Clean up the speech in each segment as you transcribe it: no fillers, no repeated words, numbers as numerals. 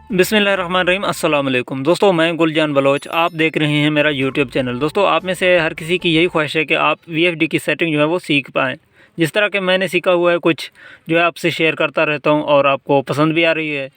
बिस्मिल्लाहिर्रहमानिर्रहीम अस्सलाम वालेकुम दोस्तों, मैं गुलजान बलोच। आप देख रहे हैं मेरा यूट्यूब चैनल। दोस्तों, आप में से हर किसी की यही ख्वाहिश है कि आप वीएफडी की सेटिंग जो है वो सीख पाएँ। जिस तरह के मैंने सीखा हुआ है कुछ जो है आपसे शेयर करता रहता हूँ और आपको पसंद भी आ रही है,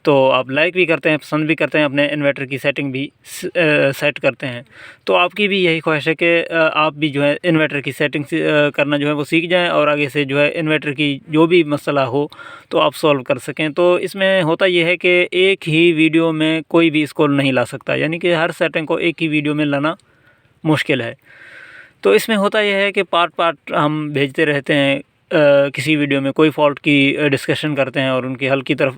तो आप लाइक भी करते हैं, पसंद भी करते हैं, अपने इन्वर्टर की सेटिंग भी सेट करते हैं। तो आपकी भी यही ख्वाहिश है कि आप भी जो है इन्वर्टर की सेटिंग करना जो है वो सीख जाएं और आगे से जो है इन्वर्टर की जो भी मसला हो तो आप सॉल्व कर सकें। तो इसमें होता ये है कि एक ही वीडियो में कोई भी इसको नहीं ला सकता, यानी कि हर सेटिंग को एक ही वीडियो में लाना मुश्किल है। तो इसमें होता यह है कि पार्ट पार्ट हम भेजते रहते हैं, किसी वीडियो में कोई फॉल्ट की डिस्कशन करते हैं और उनकी हल की तरफ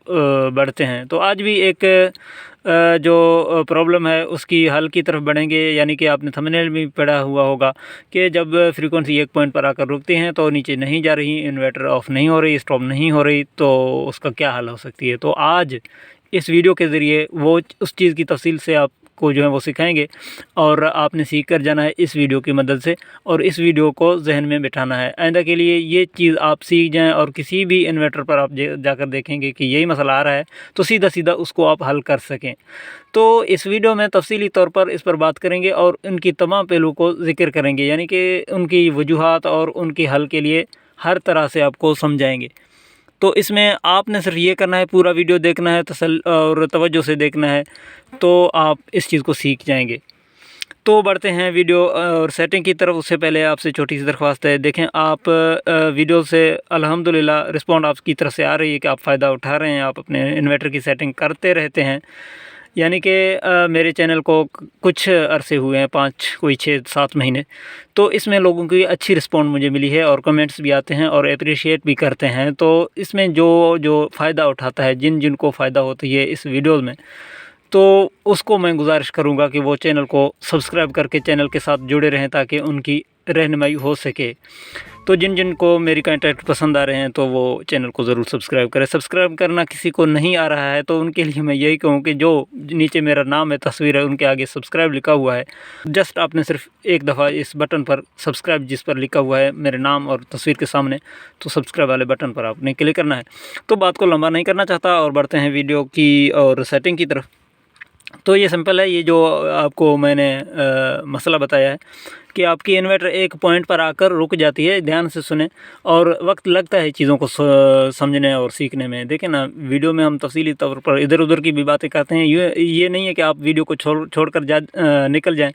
बढ़ते हैं। तो आज भी एक जो प्रॉब्लम है उसकी हल की तरफ बढ़ेंगे, यानी कि आपने थंबनेल में पढ़ा हुआ होगा कि जब फ्रीक्वेंसी एक पॉइंट पर आकर रुकती हैं तो नीचे नहीं जा रही, इन्वर्टर ऑफ नहीं हो रही, स्टॉप नहीं हो रही, तो उसका क्या हल हो सकती है। तो आज इस वीडियो के ज़रिए वो उस चीज़ की तफसील से आपको जो है वो सिखाएंगे और आपने सीख कर जाना है इस वीडियो की मदद से, और इस वीडियो को जहन में बिठाना है। आइंदा के लिए ये चीज़ आप सीख जाएं और किसी भी इन्वर्टर पर आप जाकर देखेंगे कि यही मसला आ रहा है तो सीधा सीधा उसको आप हल कर सकें। तो इस वीडियो में तफसीली तौर पर इस पर बात करेंगे और उनकी तमाम पहलू को ज़िक्र करेंगे, यानी कि उनकी वजूहात और उनके हल के लिए हर तरह से आपको समझाएंगे। तो इसमें आपने सिर्फ ये करना है, पूरा वीडियो देखना है, और तवज्जो से देखना है, तो आप इस चीज़ को सीख जाएंगे। तो बढ़ते हैं वीडियो और सेटिंग की तरफ। उससे पहले आपसे छोटी सी दरख्वास्त है, देखें आप वीडियो से अल्हम्दुलिल्लाह रिस्पॉन्ड आपकी तरफ से आ रही है कि आप फ़ायदा उठा रहे हैं, आप अपने इन्वर्टर की सेटिंग करते रहते हैं। यानी कि मेरे चैनल को कुछ अरसे हुए हैं, 6-7 महीने, तो इसमें लोगों की अच्छी रिस्पॉन्ड मुझे मिली है और कमेंट्स भी आते हैं और अप्रिशिएट भी करते हैं। तो इसमें जो जो फ़ायदा उठाता है, जिन को फ़ायदा होती है इस वीडियो में, तो उसको मैं गुजारिश करूँगा कि वो चैनल को सब्सक्राइब करके चैनल के साथ जुड़े रहें ताकि उनकी रहनुमाई हो सके। तो जिन को मेरी कंटेंट पसंद आ रहे हैं तो वो चैनल को ज़रूर सब्सक्राइब करें। सब्सक्राइब करना किसी को नहीं आ रहा है तो उनके लिए मैं यही कहूँ कि जो नीचे मेरा नाम है, तस्वीर है, उनके आगे सब्सक्राइब लिखा हुआ है, जस्ट आपने सिर्फ एक दफ़ा इस बटन पर सब्सक्राइब, जिस पर लिखा हुआ है मेरे नाम और तस्वीर के सामने, तो सब्सक्राइब वाले बटन पर आपने क्लिक करना है। तो बात को लंबा नहीं करना चाहता और बढ़ते हैं वीडियो की और सेटिंग की तरफ। तो ये सिंपल है, ये जो आपको मैंने मसला बताया है कि आपकी इन्वर्टर एक पॉइंट पर आकर रुक जाती है। ध्यान से सुने और वक्त लगता है चीज़ों को समझने और सीखने में। देखें ना, वीडियो में हम तफसीली तौर पर इधर उधर की भी बातें करते हैं। ये नहीं है कि आप वीडियो को छोड़कर निकल जाएं,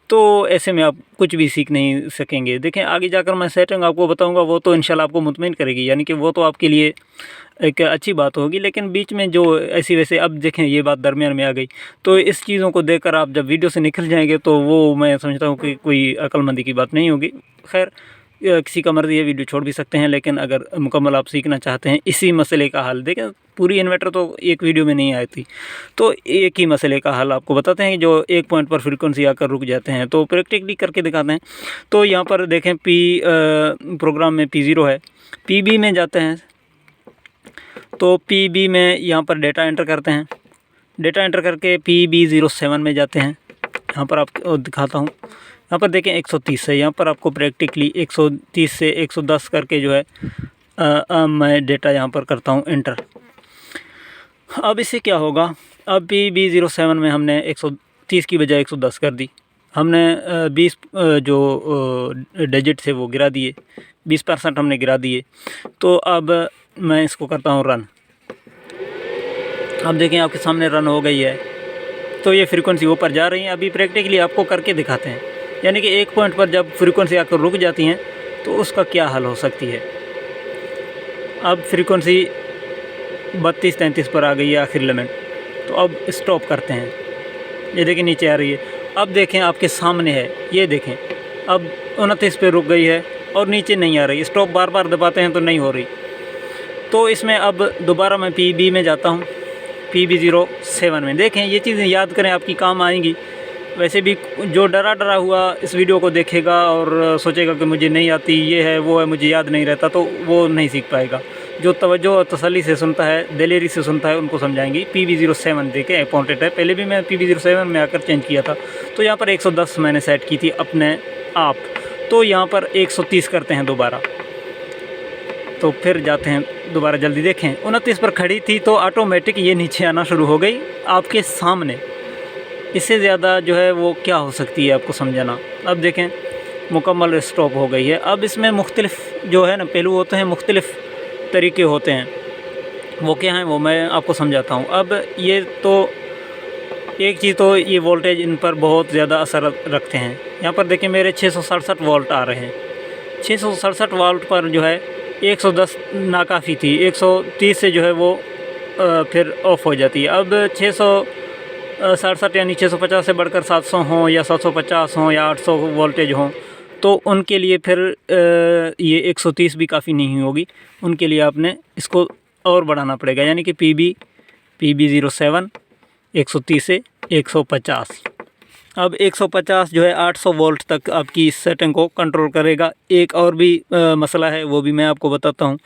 तो ऐसे में आप कुछ भी सीख नहीं सकेंगे। देखें, आगे जाकर मैं सेटिंग आपको बताऊंगा, वो तो इंशाल्लाह आपको मुतमईन करेगी, यानी कि वो तो आपके लिए एक अच्छी बात होगी। लेकिन बीच में जो ऐसी वैसे, अब देखें ये बात दरमियान में आ गई, तो इस चीज़ों को देखकर आप जब वीडियो से निकल जाएंगे तो वो मैं समझता हूँ कि कोई अक्लमंदी की बात नहीं होगी। खैर, किसी का मर्ज़ी है, वीडियो छोड़ भी सकते हैं, लेकिन अगर मुकम्मल आप सीखना चाहते हैं इसी मसले का हल, देखें पूरी इन्वर्टर तो एक वीडियो में नहीं आई थी, तो एक ही मसले का हल आपको बताते हैं जो एक पॉइंट पर फ्रीक्वेंसी आकर रुक जाते हैं, तो प्रैक्टिकली करके दिखाते हैं। तो यहाँ पर देखें प्रोग्राम में P0 है, PB में जाते हैं, तो PB में यहाँ पर डेटा एंटर करते हैं, डेटा एंटर करके PB07 में जाते हैं। यहाँ पर आपको दिखाता हूँ, यहाँ पर देखें 130 है, यहाँ पर आपको प्रैक्टिकली 130 से 110 करके जो है मैं डेटा यहाँ पर करता हूँ एंटर। अब इससे क्या होगा, अब PB07 में हमने 130 की बजाय 110 कर दी, हमने 20 जो डिजिट थे वो गिरा दिए, 20% हमने गिरा दिए। तो अब मैं इसको करता हूँ रन। अब देखें आपके सामने रन हो गई है, तो ये फ्रीक्वेंसी ऊपर जा रही है। अभी प्रैक्टिकली आपको करके दिखाते हैं, यानी कि एक पॉइंट पर जब फ्रीक्वेंसी आकर रुक जाती हैं तो उसका क्या हल हो सकती है। अब फ्रीक्वेंसी 32-33 पर आ गई है आखिरी लिमिट, तो अब स्टॉप करते हैं। ये देखें नीचे आ रही है, अब देखें आपके सामने है, ये देखें अब 29 पे रुक गई है और नीचे नहीं आ रही। स्टॉप बार बार दबाते हैं तो नहीं हो रही। तो इसमें अब दोबारा मैं PB में जाता हूँ, PB07 में। देखें ये चीज़ें याद करें, आपकी काम आएंगी। वैसे भी जो डरा हुआ इस वीडियो को देखेगा और सोचेगा कि मुझे नहीं आती, ये है वो है, मुझे याद नहीं रहता, तो वो नहीं सीख पाएगा। जो तवज्जो और तसल्ली से सुनता है, दिलेरी से सुनता है, उनको समझाएंगी। PB07 देखें इंपॉर्टेंट है, पहले भी मैं PB07 में आकर चेंज किया था। तो यहाँ पर 110 मैंने सेट की थी अपने आप, तो यहाँ पर 130 करते हैं दोबारा। तो फिर जाते हैं दोबारा जल्दी देखें, 29 पर खड़ी थी तो ऑटोमेटिक ये नीचे आना शुरू हो गई आपके सामने। इससे ज़्यादा जो है वो क्या हो सकती है आपको समझाना। अब देखें मुकम्मल स्टॉप हो गई है। अब इसमें मुख्तलिफ जो है ना पहलू होते हैं, मुख्तलिफ तरीके होते हैं, वो क्या हैं वो मैं आपको समझाता हूँ। अब ये तो एक चीज़ तो ये वोल्टेज इन पर बहुत ज़्यादा असर रखते हैं। यहाँ पर देखें मेरे 667 वोल्ट आ रहे हैं। 667 वोल्ट पर जो है 110 नाकाफ़ी थी, 130 से जो है वो फिर ऑफ हो जाती है। अब 667 यानी 650 से बढ़कर 700 हों या 750 हों या 800 वोल्टेज हों तो उनके लिए फिर ये 130 भी काफ़ी नहीं होगी, उनके लिए आपने इसको और बढ़ाना पड़ेगा, यानी कि PB07 130 से 150। अब 150 जो है 800 वोल्ट तक आपकी इस सेटिंग को कंट्रोल करेगा। एक और भी मसला है, वो भी मैं आपको बताता हूँ।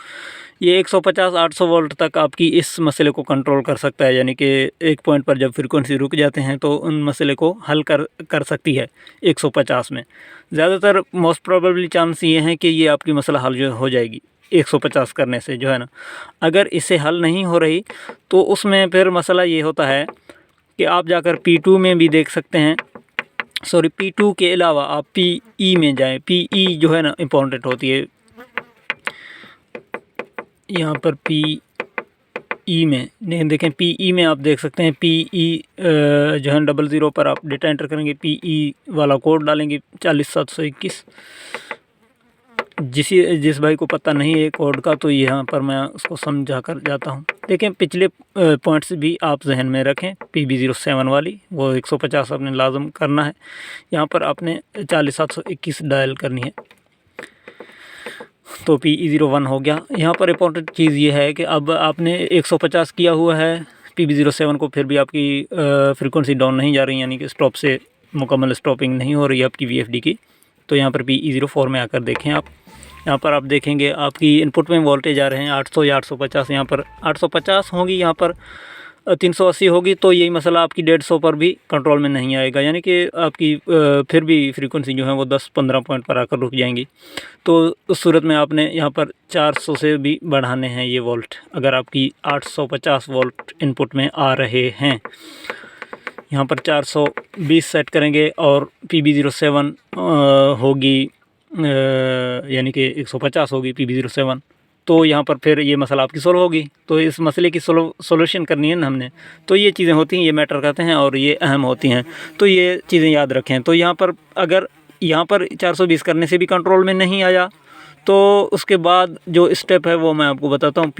ये 150-800 वोल्ट तक आपकी इस मसले को कंट्रोल कर सकता है, यानी कि एक पॉइंट पर जब फ्रीक्वेंसी रुक जाते हैं तो उन मसले को हल कर सकती है 150 में। ज़्यादातर मोस्ट प्रोबेबली चांस ये हैं कि ये आपकी मसला हल जो हो जाएगी 150 करने से, जो है ना। अगर इससे हल नहीं हो रही तो उसमें फिर मसला ये होता है कि आप जाकर P2 में भी देख सकते हैं। सॉरी, P2 के अलावा आप PE में जाएं। PE जो है ना इम्पोर्टेंट होती है। यहाँ पर PE में नहीं देखें, PE में आप देख सकते हैं PE जो है 00 पर आप डेटा एंटर करेंगे, PE वाला कोड डालेंगे 40721। जिस भाई को पता नहीं है कोड का तो यहाँ पर मैं उसको समझा कर जाता हूँ। देखें पिछले पॉइंट्स भी आप जहन में रखें। PB07 वाली वो 150 आपने लाजम करना है। यहाँ पर आपने 40721 डायल करनी है तो PE01 हो गया। यहाँ पर इम्पोर्टेंट चीज़ ये है कि अब आपने 150 किया हुआ है PB07 को, फिर भी आपकी फ्रीक्वेंसी डाउन नहीं जा रही, यानी कि स्टॉप से मुकम्मल स्टॉपिंग नहीं हो रही है आपकी VFD की। तो यहाँ पर PE04 में आकर देखें आप। यहाँ पर आप देखेंगे आपकी इनपुट में वोल्टेज आ रहे हैं 800 या 850। यहाँ पर 850 होगी, यहाँ पर 380 होगी, तो यही मसला आपकी 150 पर भी कंट्रोल में नहीं आएगा, यानी कि आपकी फिर भी फ्रीक्वेंसी जो है वो 10-15 पॉइंट पर आकर रुक जाएंगी। तो उस सूरत में आपने यहाँ पर 400 से भी बढ़ाने हैं ये वोल्ट, अगर आपकी 850 वोल्ट इनपुट में आ रहे हैं। यहाँ पर 420 सेट करेंगे और PB07 होगी, यानी कि 150 होगी PB07। तो यहाँ पर फिर ये मसला आपकी सोल्व होगी। तो इस मसले की सोल्यूशन करनी है ना हमने, तो ये चीज़ें होती हैं, ये मैटर करते हैं और ये अहम होती हैं, तो ये चीज़ें याद रखें। तो यहाँ पर अगर यहाँ पर 420 करने से भी कंट्रोल में नहीं आया तो उसके बाद जो स्टेप है वो मैं आपको बताता हूँ।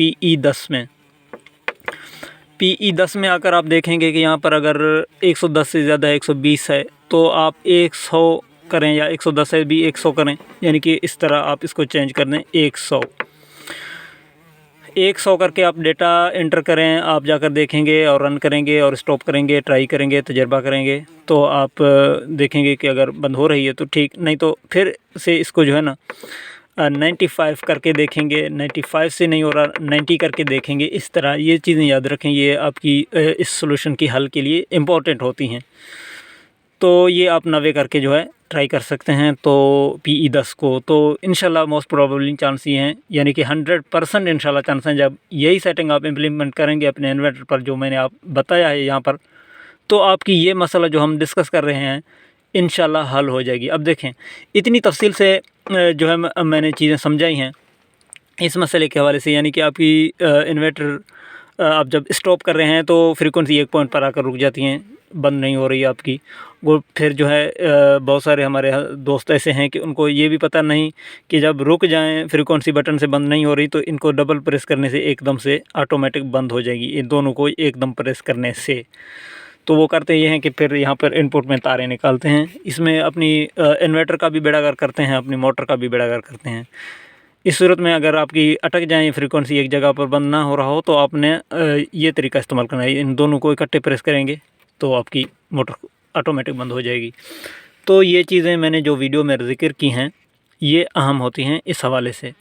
PE10 में आकर आप देखेंगे कि यहाँ पर अगर 110 से ज़्यादा 120 है तो आप 100 करें या 110 है भी 100 करें, यानी कि इस तरह आप इसको चेंज कर दें। 100 करके आप डेटा एंटर करें, आप जाकर देखेंगे और रन करेंगे और स्टॉप करेंगे, ट्राई करेंगे, तजर्बा करेंगे, तो आप देखेंगे कि अगर बंद हो रही है तो ठीक, नहीं तो फिर से इसको जो है ना 95 करके देखेंगे। 95 से नहीं हो रहा 90 करके देखेंगे। इस तरह ये चीज़ें याद रखें, ये आपकी इस सॉल्यूशन की हल के लिए इम्पोर्टेंट होती हैं। तो ये आप 90 करके जो है ट्राई कर सकते हैं तो PE10 को। तो इंशाल्लाह मोस्ट प्रोबेबली चांस ये हैं, यानी कि 100% इंशाल्लाह चांस हैं, जब यही सेटिंग आप इम्प्लीमेंट करेंगे अपने इन्वर्टर पर जो मैंने आप बताया है यहाँ पर, तो आपकी ये मसला जो हम डिस्कस कर रहे हैं इंशाल्लाह हल हो जाएगी। अब देखें इतनी तफसील से जो है मैंने चीज़ें समझाई हैं इस मसले के हवाले से, यानी कि आपकी इन्वर्टर आप जब स्टॉप कर रहे हैं तो फ्रीक्वेंसी एक पॉइंट पर आकर रुक जाती हैं, बंद नहीं हो रही है आपकी वो। फिर जो है बहुत सारे हमारे दोस्त ऐसे हैं कि उनको ये भी पता नहीं कि जब रुक जाएं फ्रीक्वेंसी बटन से बंद नहीं हो रही तो इनको डबल प्रेस करने से एकदम से ऑटोमेटिक बंद हो जाएगी, इन दोनों को एकदम प्रेस करने से। तो वो करते ये हैं कि फिर यहाँ पर इनपुट में तारें निकालते हैं, इसमें अपनी इन्वर्टर का भी बेड़ागर करते हैं, अपनी मोटर का भी बेड़ागर करते हैं। इस सूरत में अगर आपकी अटक जाए फ्रीक्वेंसी एक जगह पर बंद ना हो रहा हो तो आपने ये तरीका इस्तेमाल करना है, इन दोनों को इकट्ठे प्रेस करेंगे तो आपकी मोटर ऑटोमेटिक बंद हो जाएगी। तो ये चीज़ें मैंने जो वीडियो में ज़िक्र की हैं ये अहम होती हैं इस हवाले से।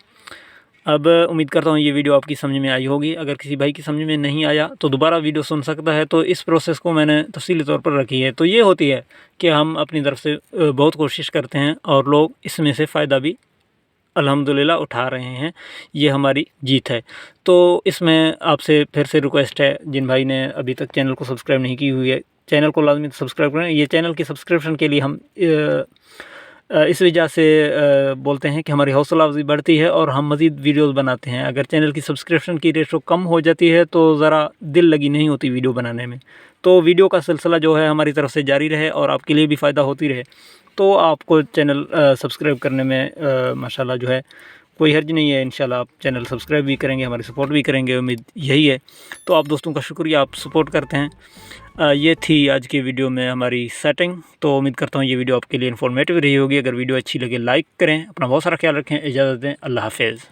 अब उम्मीद करता हूँ ये वीडियो आपकी समझ में आई होगी। अगर किसी भाई की समझ में नहीं आया तो दोबारा वीडियो सुन सकता है। तो इस प्रोसेस को मैंने तफसीली तौर पर रखी है। तो ये होती है कि हम अपनी तरफ से बहुत कोशिश करते हैं और लोग इसमें से फ़ायदा भी अल्हम्दुलिल्लाह उठा रहे हैं, ये हमारी जीत है। तो इसमें आपसे फिर से रिक्वेस्ट है, जिन भाई ने अभी तक चैनल को सब्सक्राइब नहीं की हुई है, चैनल को लाजमी सब्सक्राइब करें। ये चैनल की सब्सक्रिप्शन के लिए हम इस वजह से बोलते हैं कि हमारी हौसला अफज़ाई बढ़ती है और हम मज़ीद वीडियोज़ बनाते हैं। अगर चैनल की सब्सक्रिप्शन की रेशो कम हो जाती है तो ज़रा दिल लगी नहीं होती वीडियो बनाने में। तो वीडियो का सिलसिला जो है हमारी तरफ से जारी रहे और आपके लिए भी फ़ायदा होती रहे, तो आपको चैनल सब्सक्राइब करने में माशाल्लाह जो है कोई हर्ज नहीं है। इंशाल्लाह आप चैनल सब्सक्राइब भी करेंगे, हमारी सपोर्ट भी करेंगे, उम्मीद यही है। तो आप दोस्तों का शुक्रिया, आप सपोर्ट करते हैं। ये थी आज की वीडियो में हमारी सेटिंग। तो उम्मीद करता हूँ ये वीडियो आपके लिए इन्फॉर्मेटिव रही होगी। अगर वीडियो अच्छी लगे लाइक करें, अपना बहुत सारा ख्याल रखें, इजाज़त दें, अल्लाह हाफ़िज़।